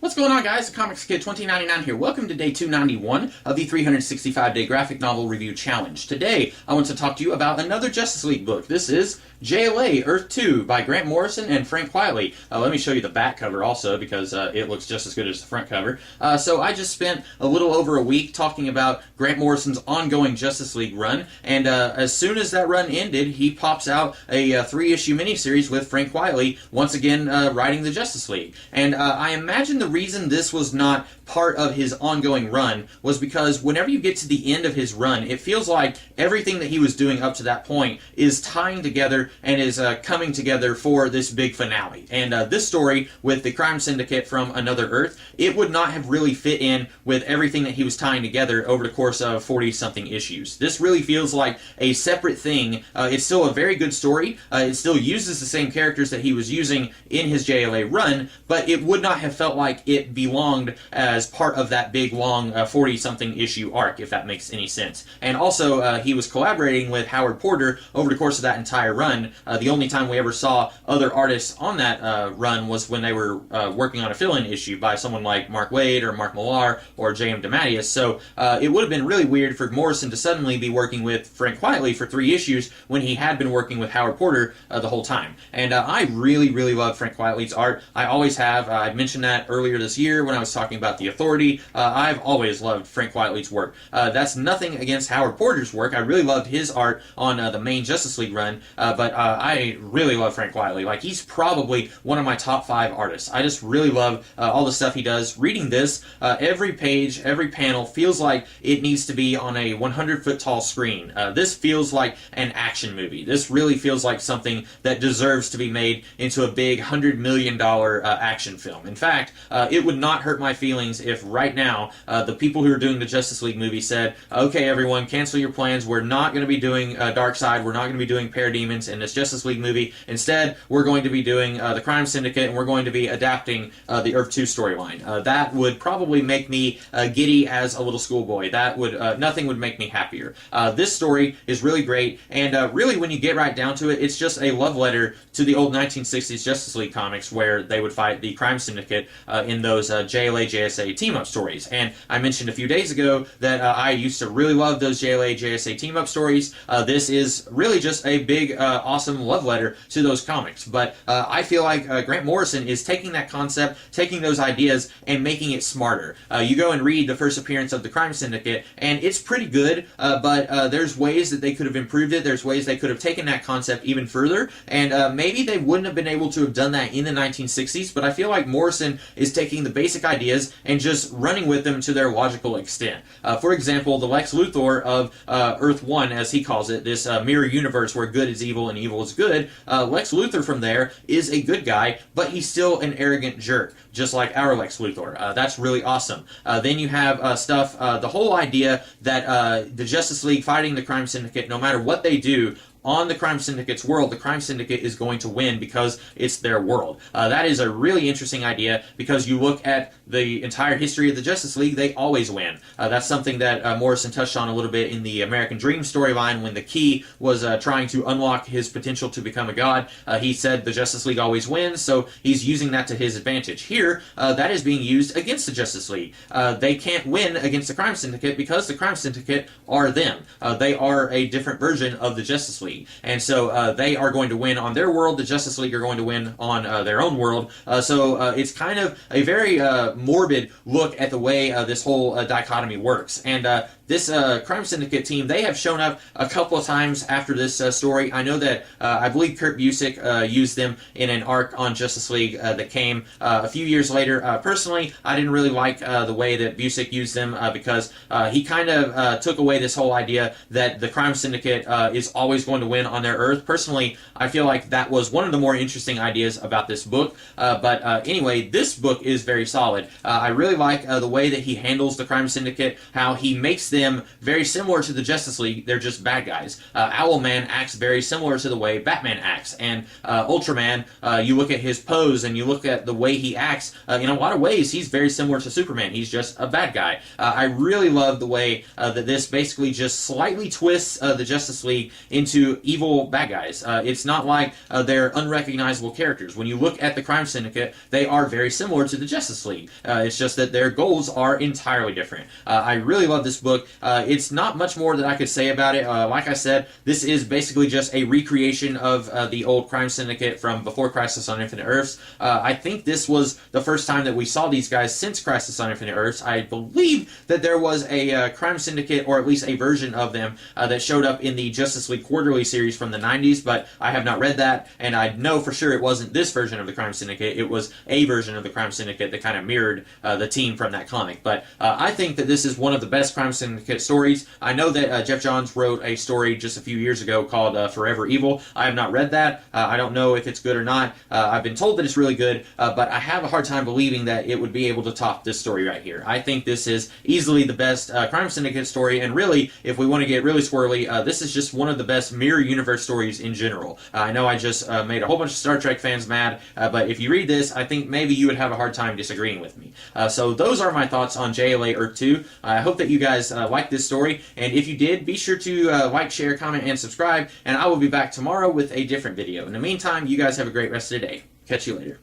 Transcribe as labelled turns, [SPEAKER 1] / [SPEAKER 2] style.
[SPEAKER 1] What's going on, guys? Comics Kid 2099 here. Welcome to day 291 of the 365-day graphic novel review challenge. Today, I want to talk to you about another Justice League book. This is JLA Earth 2 by Grant Morrison and Frank Quitely. Let me show you the back cover also, because it looks just as good as the front cover. So I just spent a little over a week talking about Grant Morrison's ongoing Justice League run, and as soon as that run ended, he pops out a 3-issue miniseries with Frank Quitely, once again writing the Justice League. And I imagine the reason this was not part of his ongoing run was because whenever you get to the end of his run, it feels like everything that he was doing up to that point is tying together and is coming together for this big finale. And this story with the crime syndicate from Another Earth, it would not have really fit in with everything that he was tying together over the course of 40-something issues. This really feels like a separate thing. It's still a very good story. It still uses the same characters that he was using in his JLA run, but it would not have felt like it belonged as part of that big, long 40-something issue arc, if that makes any sense. And also, he was collaborating with Howard Porter over the course of that entire run. The only time we ever saw other artists on that run was when they were working on a fill-in issue by someone like Mark Waid or Mark Millar or J.M. DeMatteis. So it would have been really weird for Morrison to suddenly be working with Frank Quitely for 3 issues when he had been working with Howard Porter the whole time. And I really, really love Frank Quitely's art. I always have. I mentioned that earlier this year when I was talking about The Authority. I've always loved Frank Quitely's work. That's nothing against Howard Porter's work. I really loved his art on the main Justice League run, but I really love Frank Quitely. Like, he's probably one of my top 5 artists. I just really love all the stuff he does. Reading this, every page, every panel feels like it needs to be on a 100-foot tall screen. This feels like an action movie. This really feels like something that deserves to be made into a big $100 million action film. In fact, it would not hurt my feelings if right now the people who are doing the Justice League movie said, okay, everyone, cancel your plans. We're not going to be doing Darkseid. We're not going to be doing Parademons in this Justice League movie. Instead, we're going to be doing the Crime Syndicate, and we're going to be adapting the Earth 2 storyline. That would probably make me giddy as a little schoolboy. That would nothing would make me happier. This story is really great, and really, when you get right down to it, it's just a love letter to the old 1960s Justice League comics where they would fight the Crime Syndicate in those JLA JSA team-up stories. And I mentioned a few days ago that I used to really love those JLA JSA team-up stories. This is really just a big, awesome love letter to those comics. But I feel like Grant Morrison is taking that concept, taking those ideas, and making it smarter. You go and read the first appearance of the Crime Syndicate, and it's pretty good, but there's ways that they could have improved it. There's ways they could have taken that concept even further, and maybe they wouldn't have been able to have done that in the 1960s, but I feel like Morrison is taking the basic ideas and just running with them to their logical extent. For example, the Lex Luthor of Earth 1, as he calls it, this mirror universe where good is evil and evil is good, Lex Luthor from there is a good guy, but he's still an arrogant jerk, just like our Lex Luthor. That's really awesome. Then you have stuff, the whole idea that the Justice League fighting the Crime Syndicate, no matter what they do, on the Crime Syndicate's world, the Crime Syndicate is going to win because it's their world. That is a really interesting idea because you look at the entire history of the Justice League, they always win. That's something that Morrison touched on a little bit in the American Dream storyline when the Key was trying to unlock his potential to become a god. He said the Justice League always wins, so he's using that to his advantage. Here, that is being used against the Justice League. They can't win against the Crime Syndicate because the Crime Syndicate are them. They are a different version of the Justice League. And so they are going to win on their world. The Justice League are going to win on their own world. So it's kind of a very morbid look at the way this whole dichotomy works. And this Crime Syndicate team, they have shown up a couple of times after this story. I know that I believe Kurt Busiek used them in an arc on Justice League that came a few years later. Personally, I didn't really like the way that Busiek used them because he kind of took away this whole idea that the Crime Syndicate is always going to win on their Earth. Personally, I feel like that was one of the more interesting ideas about this book. But anyway, this book is very solid. I really like the way that he handles the Crime Syndicate, how he makes them them very similar to the Justice League. They're just bad guys. Owlman acts very similar to the way Batman acts, and Ultraman, you look at his pose and you look at the way he acts, in a lot of ways he's very similar to Superman. He's just a bad guy. I really love the way that this basically just slightly twists the Justice League into evil bad guys. It's not like they're unrecognizable characters. When you look at the Crime Syndicate, they are very similar to the Justice League. It's just that their goals are entirely different. I really love this book. It's not much more that I could say about it. Like I said, this is basically just a recreation of the old Crime Syndicate from before Crisis on Infinite Earths. I think this was the first time that we saw these guys since Crisis on Infinite Earths. I believe that there was a Crime Syndicate, or at least a version of them, that showed up in the Justice League Quarterly series from the 90s, but I have not read that, and I know for sure it wasn't this version of the Crime Syndicate. It was a version of the Crime Syndicate that kind of mirrored the team from that comic. But I think that this is one of the best Crime Syndicate stories. I know that Jeff Johns wrote a story just a few years ago called Forever Evil. I have not read that. I don't know if it's good or not. I've been told that it's really good, but I have a hard time believing that it would be able to top this story right here. I think this is easily the best Crime Syndicate story, and really, if we want to get really squirrely, this is just one of the best mirror universe stories in general. I know I just made a whole bunch of Star Trek fans mad, but if you read this, I think maybe you would have a hard time disagreeing with me. So those are my thoughts on JLA Earth 2. I hope that you guys liked this story, and if you did, be sure to like, share, comment, and subscribe, and I will be back tomorrow with a different video. In the meantime, you guys have a great rest of the day. Catch you later.